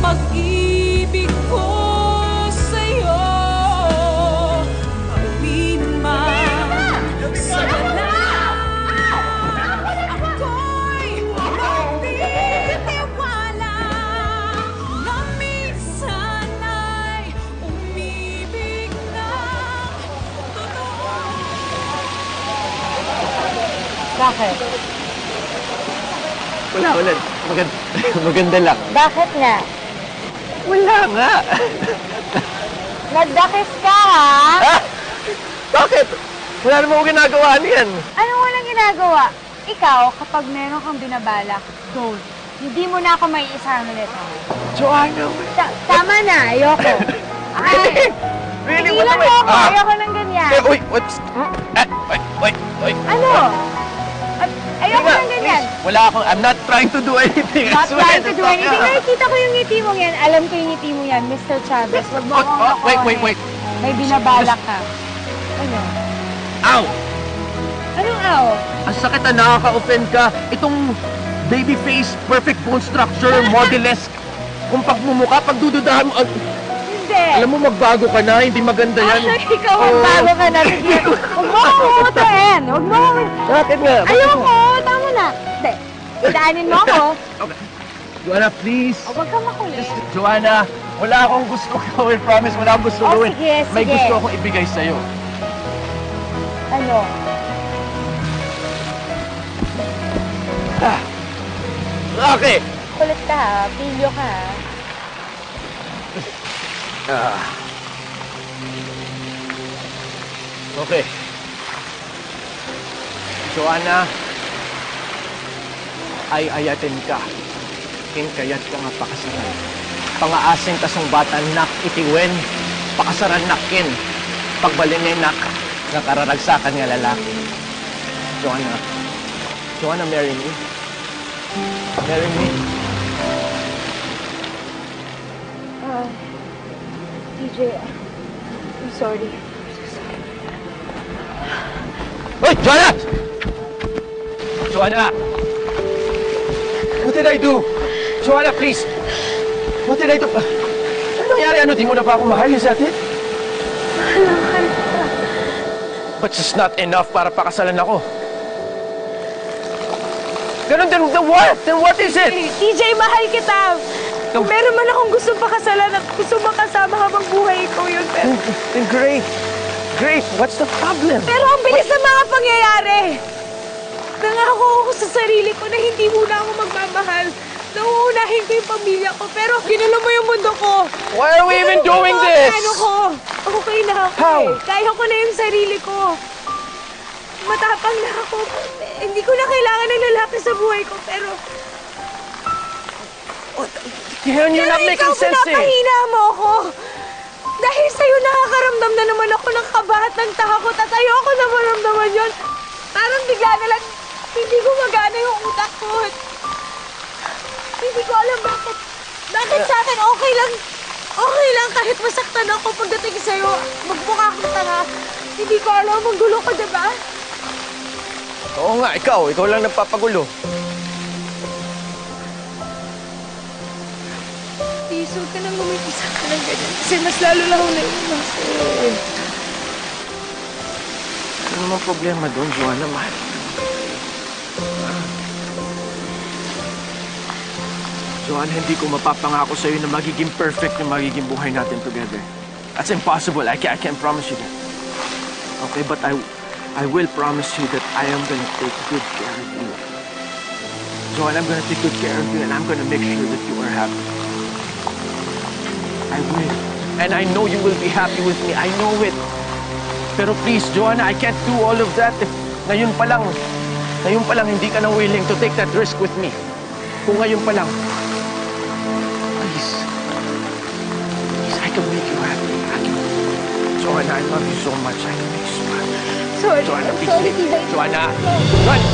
pag-ibig ko sa'yo. Pagliman sa ako'y magtitiwala na minsan ay umibig ng totoo. Bakit? Wala. Maganda lang. Bakit nga? Wala nga. Nagdakis ka, ha? Ah! Bakit? Wala naman akong ginagawa niyan. Anong walang ginagawa? Ikaw, kapag meron kang binabalak, don't. Hindi mo na ako may isahan ulit, ha? Joanna, Tama na, ayoko. Ay, really? tigilan mo ako, ayoko ng ganyan. Uy, what's... Uy. Ano? Ayoko ng ganyan. Please. Wala akong... I'm not trying to do anything. Not trying to do anything. Nakikita ko yung ngiti mo yan. Alam ko yung ngiti mo yan, Mr. Chavez. Huwag mo akong makuha. Wait. May binabalak ka. Ano? Ow! Anong aw? Ang sakit na nakaka-offend ka. Itong baby face, perfect bone structure, modelesque. Kung pagmumukha, pagdududahan mo... Hindi. Alam mo, magbago ka na. Hindi maganda yan. Ay, ikaw magbago ka na. Sige. Huwag mo akong umutain. Huwag mo akong... Bakit nga? Ayoko. Tama na. Hindi. Idaanin mo ako. Okay. Joanna, please. O, huwag kang makulit. Joanna, wala akong gusto gawin. Promise, wala akong gusto gawin. Sige. May gusto akong ibigay sa'yo. Ano? Okay. Kulit ka, ha? Pilyo ka, ha? Okay. Joanna, ay-ayatin ka. Kayat ka nga pakasaran. Pangaasing kasong bata nak itiwen, pakasaran nakin. Pagbalin nak, nakararagsakan nga lalaki. Joanna, marry me. Marry me. TJ, I'm sorry. Hey, Joanna! Joanna! What did I do? Joanna, please! What did I do? Ano nangyari? Ano, di mo na ba ako mahal? Is that it? Mahal ka. But it's not enough para pakasalan ako. Ganun, then what? Then what is it? TJ, mahal kita. Kung meron man akong gustong pakasalan at gusto makasama habang buhay ko yun, pero... Then great. Great. What's the problem? Pero ang bilis ng mga pangyayari. Nangako ako sa sarili ko na hindi muna ako magmamahal. Nauunahin ko yung pamilya ko, pero ginulo mo yung mundo ko. Why are we even doing this? Ano ko? Okay na ako. How? Kaya ko na yung sarili ko. Matapang na ako. Hindi ko na kailangan ng lalaki sa buhay ko, pero... You're not making sense eh. Pinapahina mo ako. Dahil sa'yo nakakaramdam na naman ako ng kaba at ng takot at ayoko na maramdaman yun. Parang bigla na lang hindi gumagana yung utak ko. Hindi ko alam bakit. Bakit sa akin okay lang kahit masaktan ako pagdating sa'yo. Magmukha akong tanga. Hindi ko alam, magulo ka, diba? Oo nga, ikaw lang nagpapagulo. Please, huwag ka nang umipisa ka ng ganyan. Kasi mas lalo lang ako naiimas. Ano naman problema doon, Joanna, mahal? Joanna, hindi ko mapapangako sa'yo na magiging perfect yung magiging buhay natin together. That's impossible. I can't promise you that. Okay, but I will promise you that I am gonna take good care of you. Joanna, I'm gonna take good care of you and I'm gonna make sure that you are happy. I will. And I know you will be happy with me. I know it. Pero please, Joanna, I can't do all of that if ngayon pa lang hindi ka na willing to take that risk with me. Kung ngayon pa lang, please, I can make you happy. Joanna, I love you so much. I can make you smile. Sorry. Joanna, Sorry, please. Tila. Joanna, Joanna.